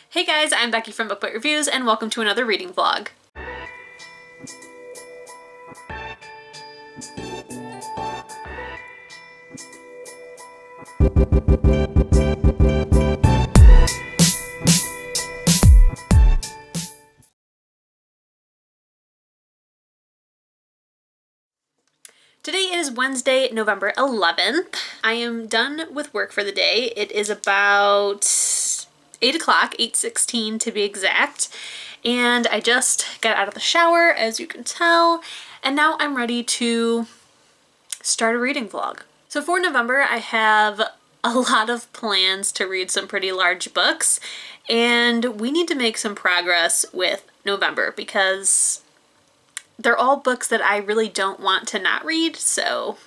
Hey guys, I'm Becky from Book Reviews and welcome to another reading vlog. Today is Wednesday, November 11th. I am done with work for the day. It is about 8 o'clock, 8:16 to be exact. And I just got out of the shower, as you can tell, and now I'm ready to start a reading vlog. So for November, I have a lot of plans to read some pretty large books, and we need to make some progress with November because they're all books that I really don't want to not read, so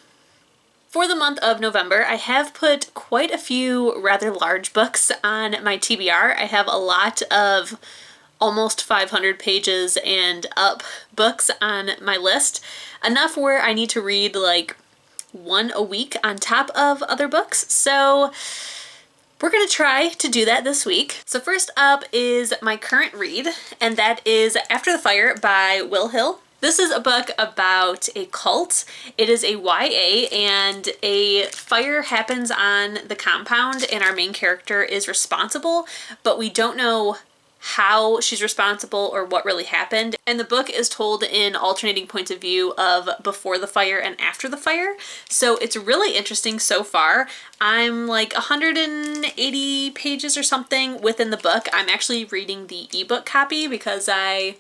for the month of November, I have put quite a few rather large books on my TBR. I have a lot of almost 500 pages and up books on my list, enough where I need to read like one a week on top of other books, so we're gonna try to do that this week. So first up is my current read, and that is After the Fire by Will Hill. This is a book about a cult. It is a YA, and a fire happens on the compound and our main character is responsible, but we don't know how she's responsible or what really happened. And the book is told in alternating points of view of before the fire and after the fire. So it's really interesting so far. I'm like 180 pages or something within the book. I'm actually reading the ebook copy because I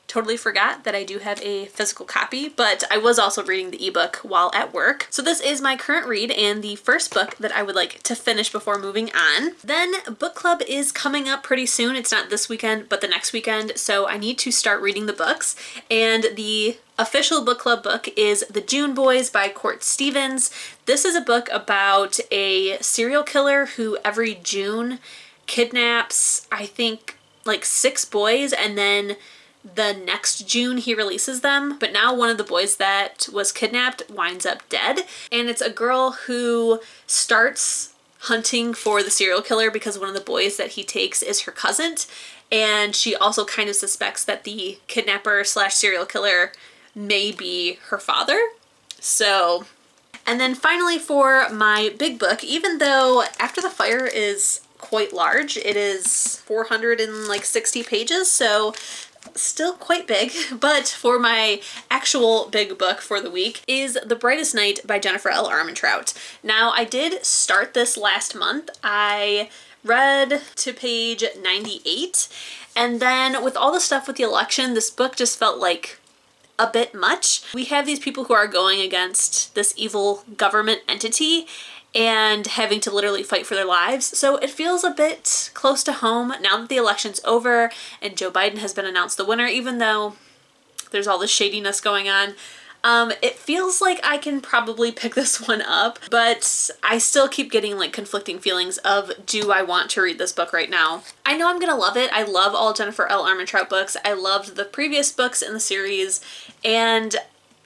totally forgot that I do have a physical copy, but I was also reading the ebook while at work. So this is my current read and the first book that I would like to finish before moving on. Then book club is coming up pretty soon. It's not this weekend, but the next weekend, so I need to start reading the books. And the official book club book is The June Boys by Court Stevens. This is a book about a serial killer who every June kidnaps, I think, like 6 boys, and then the next June he releases them, but now one of the boys that was kidnapped winds up dead. And it's a girl who starts hunting for the serial killer because one of the boys that he takes is her cousin, and she also kind of suspects that the kidnapper slash serial killer may be her father. So, and then finally for my big book, even though After the Fire is quite large, it is 460 pages, so still quite big, but for my actual big book for the week is The Brightest Night by Jennifer L. Armentrout. Now, I did start this last month. I read to page 98, and then with all the stuff with the election, this book just felt like a bit much. We have these people who are going against this evil government entity and having to literally fight for their lives. So it feels a bit close to home now that the election's over and Joe Biden has been announced the winner, even though there's all this shadiness going on. It feels like I can probably pick this one up, but I still keep getting like conflicting feelings of, do I want to read this book right now? I know I'm gonna love it. I love all Jennifer L. Armentrout books. I loved the previous books in the series, and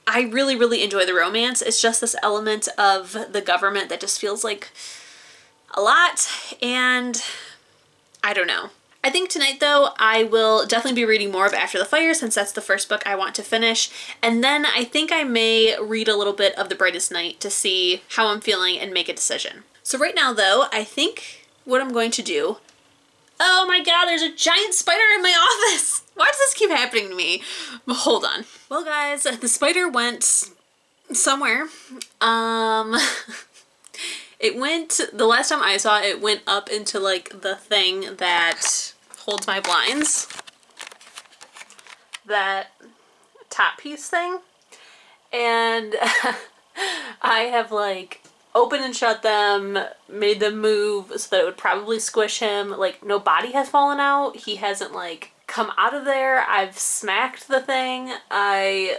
I really, really enjoy the romance. It's just this element of the government that just feels like a lot, and I don't know. I think tonight, though, I will definitely be reading more of After the Fire since that's the first book I want to finish, and then I think I may read a little bit of The Brightest Night to see how I'm feeling and make a decision. So right now, though, I think what I'm going to do... Oh my god, there's a giant spider in my office! Why does this keep happening to me? Hold on. Well guys, the spider went somewhere. It went, the last time I saw it, it went up into like the thing that holds my blinds. That top piece thing. And I have like opened and shut them, made them move so that it would probably squish him. Like, no body has fallen out. He hasn't like come out of there. I've smacked the thing. I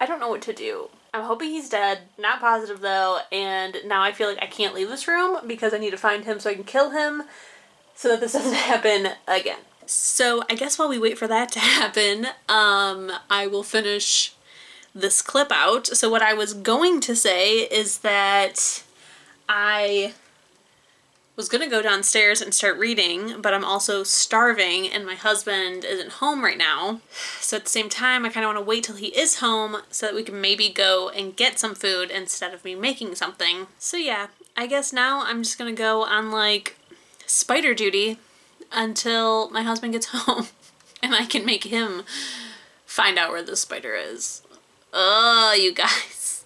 don't know what to do. I'm hoping he's dead. Not positive though, and now I feel like I can't leave this room because I need to find him so I can kill him so that this doesn't happen again. So I guess while we wait for that to happen, I will finish this clip out. So what I was going to say is that I was gonna go downstairs and start reading, but I'm also starving and my husband isn't home right now. So at the same time, I kind of want to wait till he is home so that we can maybe go and get some food instead of me making something. So yeah, I guess now I'm just gonna go on like spider duty until my husband gets home and I can make him find out where the spider is. Oh, you guys.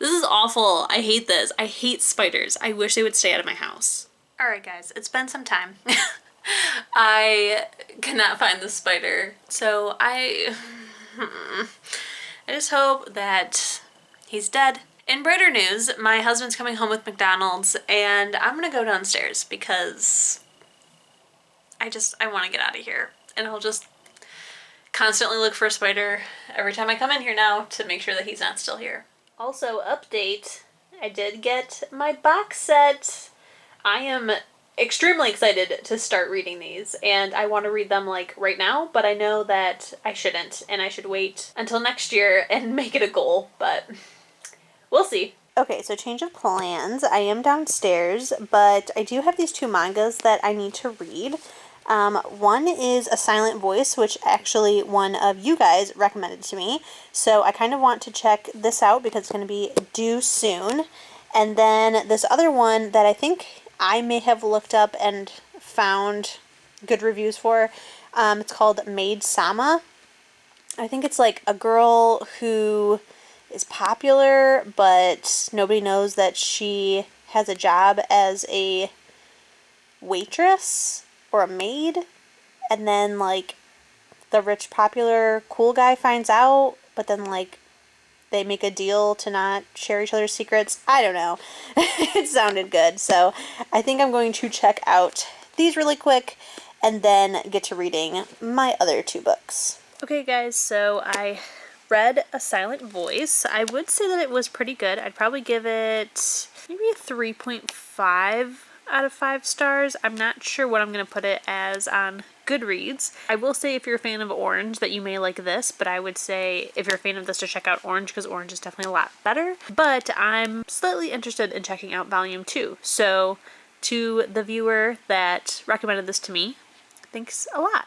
This is awful. I hate this. I hate spiders. I wish they would stay out of my house. Alright guys, it's been some time. I cannot find the spider. So I just hope that he's dead. In brighter news, my husband's coming home with McDonald's and I'm gonna go downstairs because I want to get out of here. And I'll just constantly look for a spider every time I come in here now to make sure that he's not still here. Also, update, I did get my box set. I am extremely excited to start reading these, and I want to read them like right now, but I know that I shouldn't, and I should wait until next year and make it a goal, but we'll see. Okay, so change of plans. I am downstairs, but I do have these 2 mangas that I need to read. One is A Silent Voice, which actually one of you guys recommended to me. So I kind of want to check this out because it's going to be due soon. And then this other one that I think I may have looked up and found good reviews for, it's called Maid Sama. I think it's like a girl who is popular, but nobody knows that she has a job as a waitress or a maid, and then like the rich popular cool guy finds out, but then like they make a deal to not share each other's secrets. I don't know. It sounded good, so I think I'm going to check out these really quick and then get to reading my other 2 books. Okay guys, so I read A Silent Voice. I would say that it was pretty good. I'd probably give it maybe a 3.5 out of 5 stars. I'm not sure what I'm going to put it as on Goodreads. I will say if you're a fan of orange that you may like this, but I would say if you're a fan of this to check out orange because orange is definitely a lot better. But I'm slightly interested in checking out volume 2. So to the viewer that recommended this to me, thanks a lot.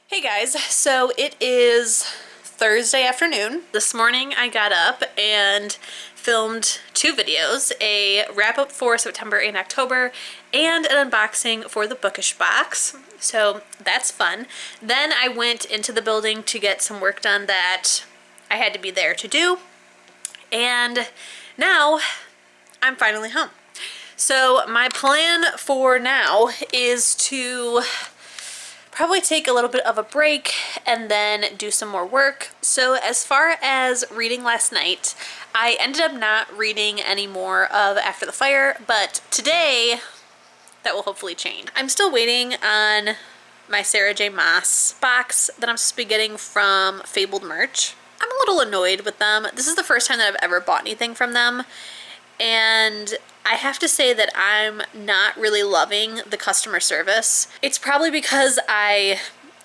Hey guys, so it is Thursday afternoon. This morning I got up and filmed 2 videos, a wrap-up for September and October, and an unboxing for the Bookish box. So that's fun. Then I went into the building to get some work done that I had to be there to do. And now I'm finally home. So my plan for now is to probably take a little bit of a break and then do some more work. So as far as reading last night, I ended up not reading any more of After the Fire, but today that will hopefully change. I'm still waiting on my Sarah J. Maas box that I'm supposed to be getting from Fabled Merch. I'm a little annoyed with them. This is the first time that I've ever bought anything from them, and I have to say that I'm not really loving the customer service. It's probably because I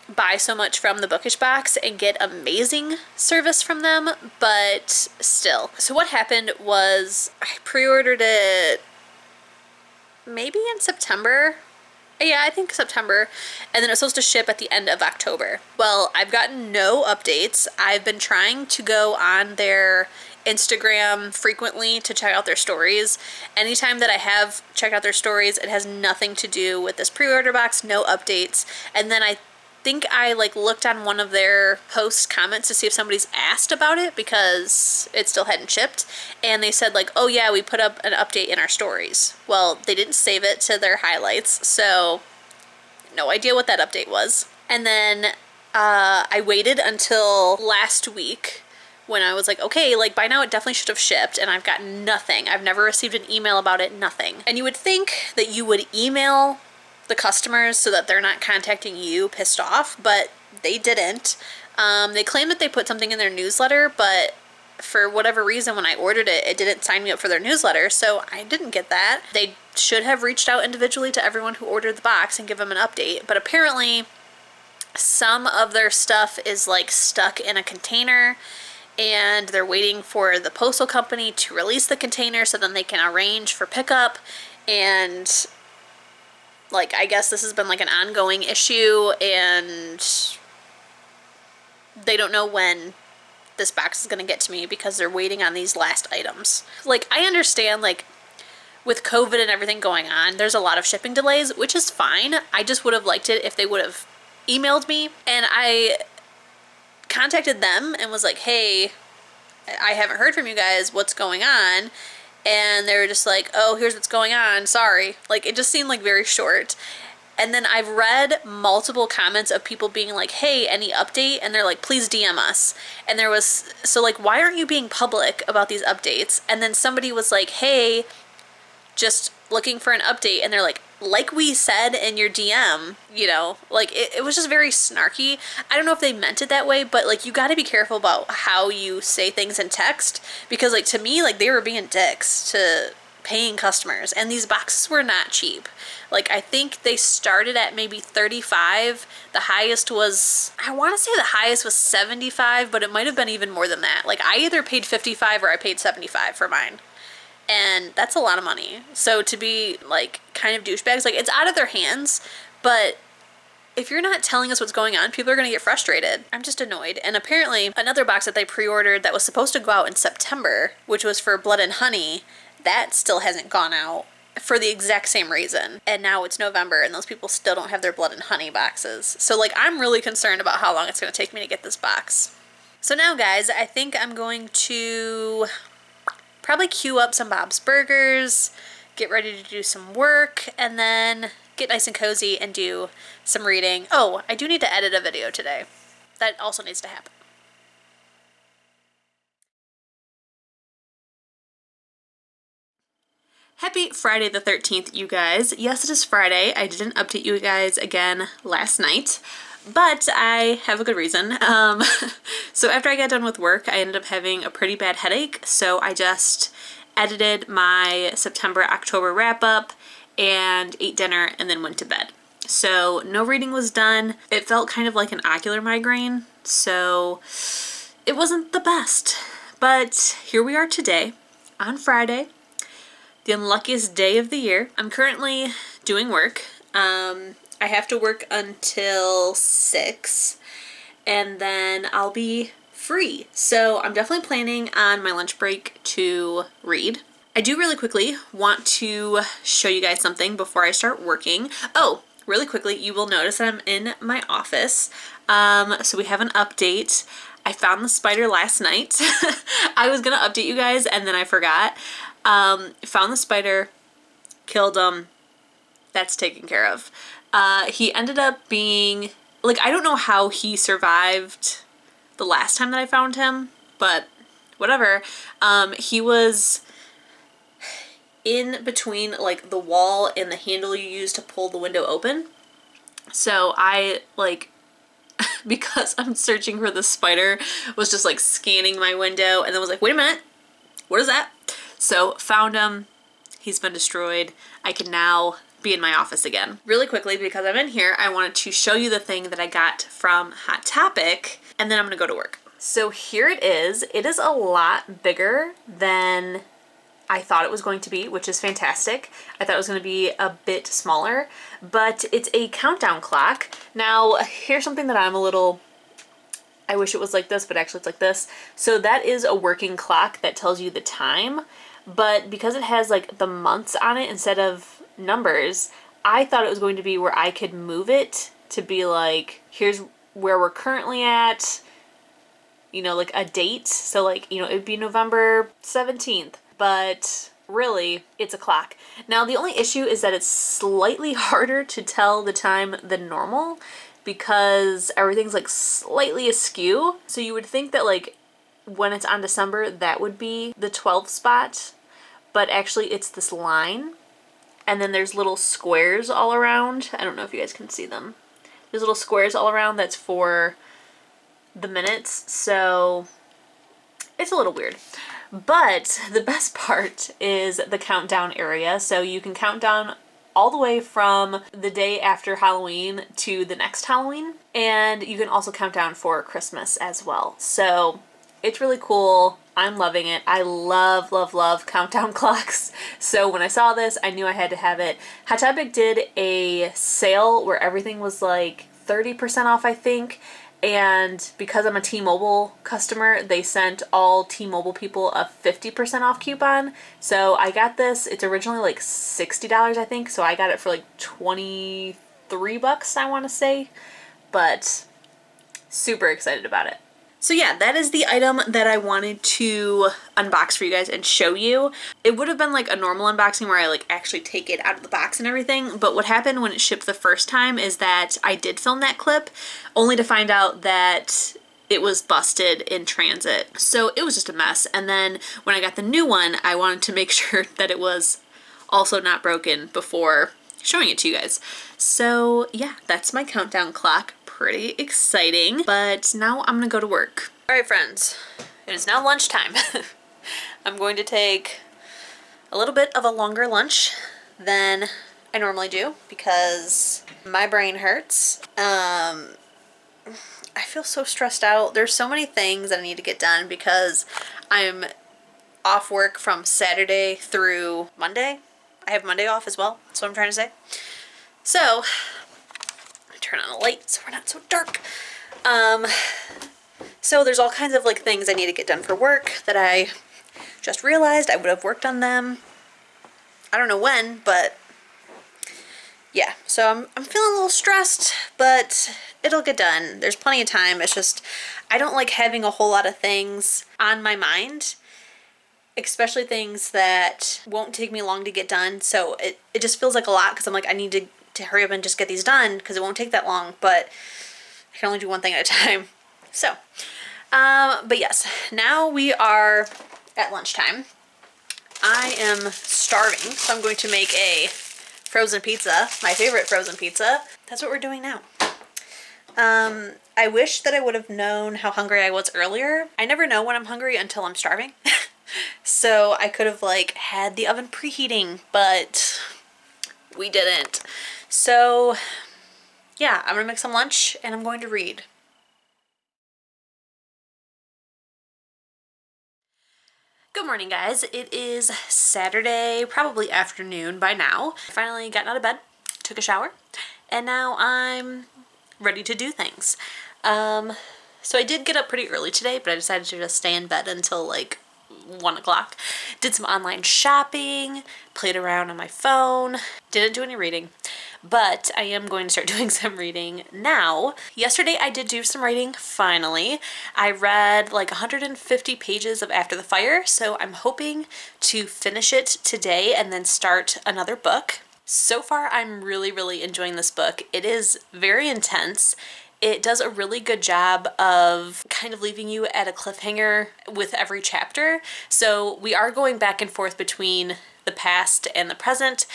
buy so much from the Bookish box and get amazing service from them, but still. So what happened was I pre-ordered it maybe in September. Yeah, I think September, and then it was supposed to ship at the end of October. Well, I've gotten no updates. I've been trying to go on their Instagram frequently to check out their stories. Anytime that I have checked out their stories, it has nothing to do with this pre-order box, no updates. And then I think I like looked on one of their post comments to see if somebody's asked about it because it still hadn't shipped, and they said like, oh yeah, we put up an update in our stories. Well, they didn't save it to their highlights, so no idea what that update was. And then I waited until last week when I was like, okay, like by now it definitely should have shipped, and I've got nothing. I've never received an email about it, nothing. And you would think that you would email the customers so that they're not contacting you pissed off, but they didn't. They claim that they put something in their newsletter, but for whatever reason when I ordered it, it didn't sign me up for their newsletter, so I didn't get that. They should have reached out individually to everyone who ordered the box and give them an update, but apparently some of their stuff is like stuck in a container and they're waiting for the postal company to release the container so then they can arrange for pickup. And like, I guess this has been like an ongoing issue, and they don't know when this box is gonna get to me because they're waiting on these last items. Like, I understand, like, with COVID and everything going on, there's a lot of shipping delays, which is fine. I just would have liked it if they would have emailed me. And I contacted them and was like, hey, I haven't heard from you guys. What's going on? And they were just like, oh, here's what's going on. Sorry. Like, it just seemed like very short. And then I've read multiple comments of people being like, hey, any update? And they're like, please DM us. And there was, so like, why aren't you being public about these updates? And then somebody was like, hey, just looking for an update. And they're like we said in your DM, you know, like it was just very snarky. I don't know if they meant it that way, but like, you got to be careful about how you say things in text, because like, to me, like, they were being dicks to paying customers, and these boxes were not cheap. Like, I think they started at maybe $35. The highest was, I want to say the highest was $75, but it might have been even more than that. Like, I either paid $55 or I paid $75 for mine. And that's a lot of money. So to be like kind of douchebags, like, it's out of their hands, but if you're not telling us what's going on, people are going to get frustrated. I'm just annoyed. And apparently another box that they pre-ordered that was supposed to go out in September, which was for Blood and Honey, that still hasn't gone out for the exact same reason. And now it's November and those people still don't have their Blood and Honey boxes. So like, I'm really concerned about how long it's going to take me to get this box. So now, guys, I think I'm going to probably queue up some Bob's Burgers, get ready to do some work, and then get nice and cozy and do some reading. Oh, I do need to edit a video today. That also needs to happen. Happy Friday the 13th, you guys. Yes, it is Friday. I didn't update you guys again last night, but I have a good reason. So after I got done with work, I ended up having a pretty bad headache, so I just edited my September-October wrap-up and ate dinner and then went to bed. So no reading was done. It felt kind of like an ocular migraine, so it wasn't the best. But here we are today, on Friday, the unluckiest day of the year. I'm currently doing work. I have to work until 6, and then I'll be free. So I'm definitely planning on my lunch break to read. I do really quickly want to show you guys something before I start working. Oh, really quickly, you will notice that I'm in my office. So we have an update. I found the spider last night. I was gonna update you guys and then I forgot. Found the spider, killed him. That's taken care of. He ended up being, like, I don't know how he survived the last time that I found him, but whatever. He was in between, like, the wall and the handle you use to pull the window open. So I, like, because I'm searching for the spider, was just, like, scanning my window and then was like, wait a minute, what is that? So found him. He's been destroyed. I can now be in my office again. Really quickly, because I'm in here, I wanted to show you the thing that I got from Hot Topic, and then I'm gonna go to work. So here it is. It is a lot bigger than I thought it was going to be, which is fantastic. I thought it was going to be a bit smaller, but it's a countdown clock. Now, here's something that I'm a little, I wish it was like this, but actually it's like this. So that is a working clock that tells you the time, but because it has like the months on it instead of numbers, I thought it was going to be where I could move it to be like, here's where we're currently at, you know, like a date. So like, you know, it'd be November 17th. But really, it's a clock. Now, the only issue is that it's slightly harder to tell the time than normal because everything's like slightly askew. So you would think that like when it's on December, that would be the 12th spot, but actually it's this line. And then there's little squares all around. I don't know if you guys can see them. There's little squares all around that's for the minutes. So it's a little weird. But the best part is the countdown area. So you can count down all the way from the day after Halloween to the next Halloween. And you can also count down for Christmas as well. So It's really cool. I'm loving it. I love, love, love countdown clocks. So when I saw this, I knew I had to have it. Hot Topic did a sale where everything was like 30% off, I think. And because I'm a T-Mobile customer, they sent all T-Mobile people a 50% off coupon. So I got this. It's originally like $60, I think. So I got it for like 23 bucks, I want to say. But super excited about it. So yeah, that is the item that I wanted to unbox for you guys and show you. It would have been like a normal unboxing where I like actually take it out of the box and everything, but what happened when it shipped the first time is that I did film that clip only to find out that it was busted in transit. So it was just a mess. And then when I got the new one, I wanted to make sure that it was also not broken before showing it to you guys. So yeah, that's my countdown clock. Pretty exciting, but now I'm gonna go to work. All right, friends, it is now lunchtime. I'm going to take a little bit of a longer lunch than I normally do because my brain hurts. I feel so stressed out. There's so many things that I need to get done because I'm off work from Saturday through Monday. I have Monday off as well. That's what I'm trying to say. So turn on the light so we're not so dark. So there's all kinds of like things I need to get done for work that I just realized I would have worked on them. I don't know when, but yeah. So I'm feeling a little stressed, but it'll get done. There's plenty of time. It's just I don't like having a whole lot of things on my mind, especially things that won't take me long to get done. So it just feels like a lot because I'm like I need to hurry up and just get these done because it won't take that long, but I can only do one thing at a time. So, but yes, now we are at lunchtime. I am starving, so I'm going to make a frozen pizza, my favorite frozen pizza. That's what we're doing now. I wish that I would have known how hungry I was earlier. I never know when I'm hungry until I'm starving. So I could have like had the oven preheating, but we didn't. So yeah, I'm gonna make some lunch and I'm going to read. Good morning, guys. It is Saturday, probably afternoon by now. I finally gotten out of bed, took a shower, and now I'm ready to do things. So I did get up pretty early today, but I decided to just stay in bed until like 1 o'clock. Did some online shopping, played around on my phone, didn't do any reading, but I am going to start doing some reading now. Yesterday I did do some reading, finally. I read like 150 pages of After the Fire, so I'm hoping to finish it today and then start another book. So far I'm really, really enjoying this book. It is very intense. It does a really good job of kind of leaving you at a cliffhanger with every chapter. So we are going back and forth between the past and the present,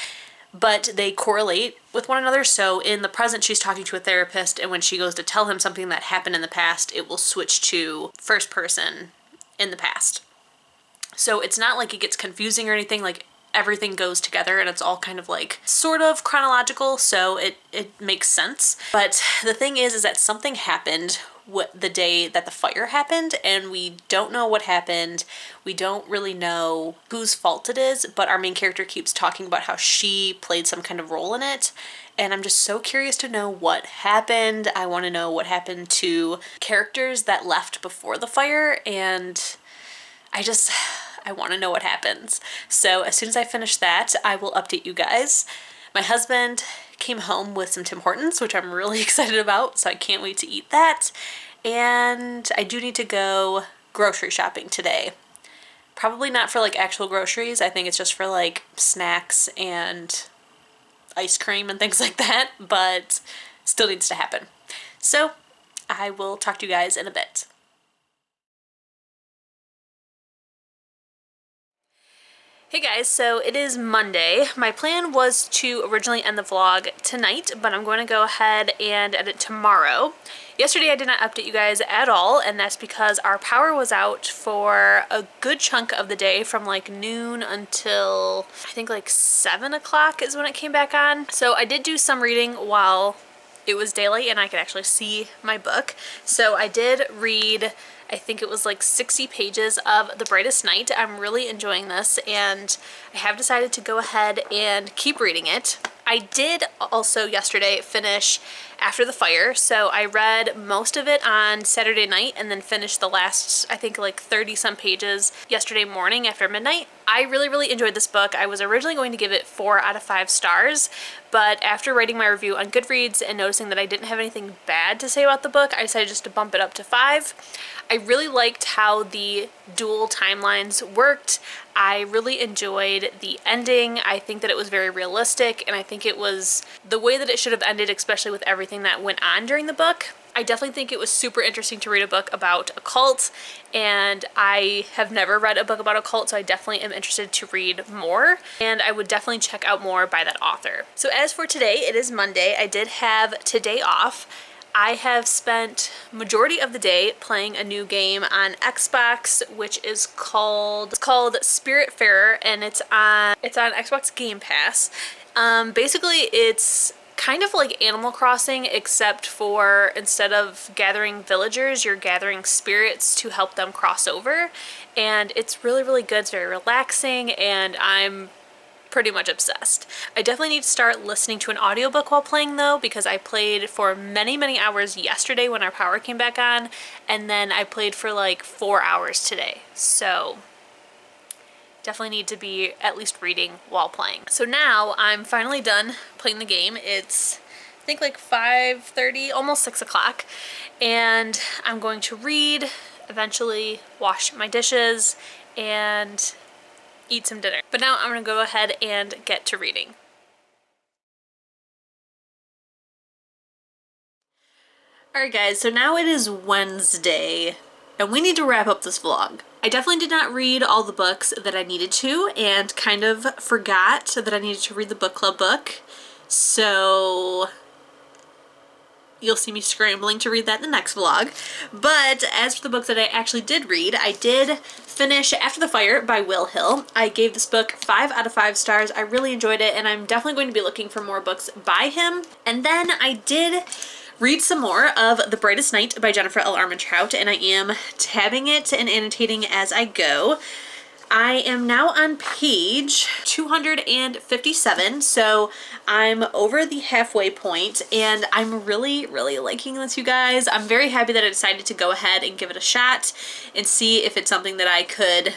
but they correlate with one another. So in the present, she's talking to a therapist, and when she goes to tell him something that happened in the past, it will switch to first person in the past. So it's not like it gets confusing or anything. Like everything goes together and it's all kind of like sort of chronological, so it makes sense. But the thing is that something happened the day that the fire happened, and we don't know what happened. We don't really know whose fault it is, but our main character keeps talking about how she played some kind of role in it, and I'm just so curious to know what happened. I want to know what happened to characters that left before the fire, and I want to know what happens. So as soon as I finish that, I will update you guys. My husband came home with some Tim Hortons, which I'm really excited about, so I can't wait to eat that. And I do need to go grocery shopping today. Probably not for like actual groceries. I think it's just for like snacks and ice cream and things like that, but still needs to happen. So I will talk to you guys in a bit. Hey guys, so it is Monday. My plan was to originally end the vlog tonight, but I'm going to go ahead and edit tomorrow. Yesterday I did not update you guys at all, and that's because our power was out for a good chunk of the day from like noon until I think like 7 o'clock is when it came back on. So I did do some reading while it was daylight and I could actually see my book. So I did read I think it was like 60 pages of The Brightest Night. I'm really enjoying this, and I have decided to go ahead and keep reading it. I did also yesterday finish After the Fire, so I read most of it on Saturday night and then finished the last, I think, like 30 some pages yesterday morning after midnight. I really enjoyed this book. I was originally going to give it 4 out of 5 stars, but after writing my review on Goodreads and noticing that I didn't have anything bad to say about the book, I decided just to bump it up to 5. I really liked how the dual timelines worked. I really enjoyed the ending. I think that it was very realistic, and I think it was the way that it should have ended, especially with everything that went on during the book. I definitely think it was super interesting to read a book about a cult, and I have never read a book about a cult, so I definitely am interested to read more, and I would definitely check out more by that author. So as for today, it is Monday. I did have today off. I have spent majority of the day playing a new game on Xbox, which is called Spiritfarer, and it's on Xbox Game Pass. Basically, it's kind of like Animal Crossing, except for instead of gathering villagers, you're gathering spirits to help them cross over, and it's really good. It's very relaxing, and I'm pretty much obsessed. I definitely need to start listening to an audiobook while playing though, because I played for many hours yesterday when our power came back on, and then I played for like 4 hours today. So definitely need to be at least reading while playing. So now I'm finally done playing the game. It's I think like 5:30, almost 6 o'clock, and I'm going to read, eventually wash my dishes, and eat some dinner. But now I'm gonna go ahead and get to reading. Alright guys, so now it is Wednesday, and we need to wrap up this vlog. I definitely did not read all the books that I needed to, and kind of forgot that I needed to read the book club book. So you'll see me scrambling to read that in the next vlog. But as for the books that I actually did read, I did finish After the Fire by Will Hill. I gave this book 5 out of 5 stars. I really enjoyed it, and I'm definitely going to be looking for more books by him. And then I did read some more of The Brightest Night by Jennifer L. Armentrout, and I am tabbing it and annotating as I go. I am now on page 257, so I'm over the halfway point, and I'm really liking this, you guys. I'm very happy that I decided to go ahead and give it a shot and see if it's something that I could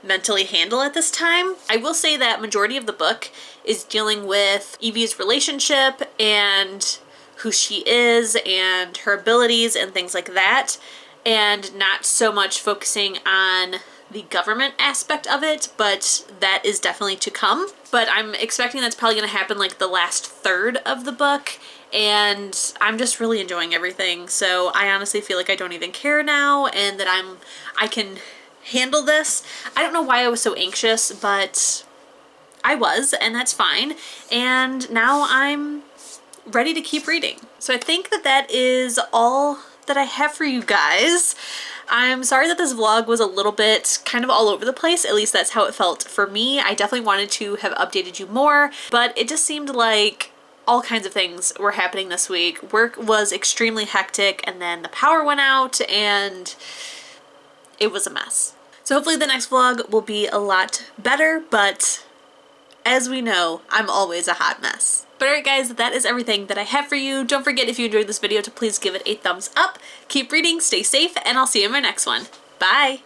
mentally handle at this time. I will say that majority of the book is dealing with Evie's relationship and who she is and her abilities and things like that, and not so much focusing on the government aspect of it, but that is definitely to come. But I'm expecting that's probably going to happen like the last third of the book, and I'm just really enjoying everything. So I honestly feel like I don't even care now, and that I can handle this. I don't know why I was so anxious, but I was, and that's fine. And now I'm ready to keep reading. So I think that that is all that I have for you guys. I'm sorry that this vlog was a little bit kind of all over the place. At least that's how it felt for me. I definitely wanted to have updated you more, but it just seemed like all kinds of things were happening this week. Work was extremely hectic, and then the power went out, and it was a mess. So hopefully the next vlog will be a lot better, but as we know, I'm always a hot mess. But alright guys, that is everything that I have for you. Don't forget, if you enjoyed this video, to please give it a thumbs up. Keep reading, stay safe, and I'll see you in my next one. Bye!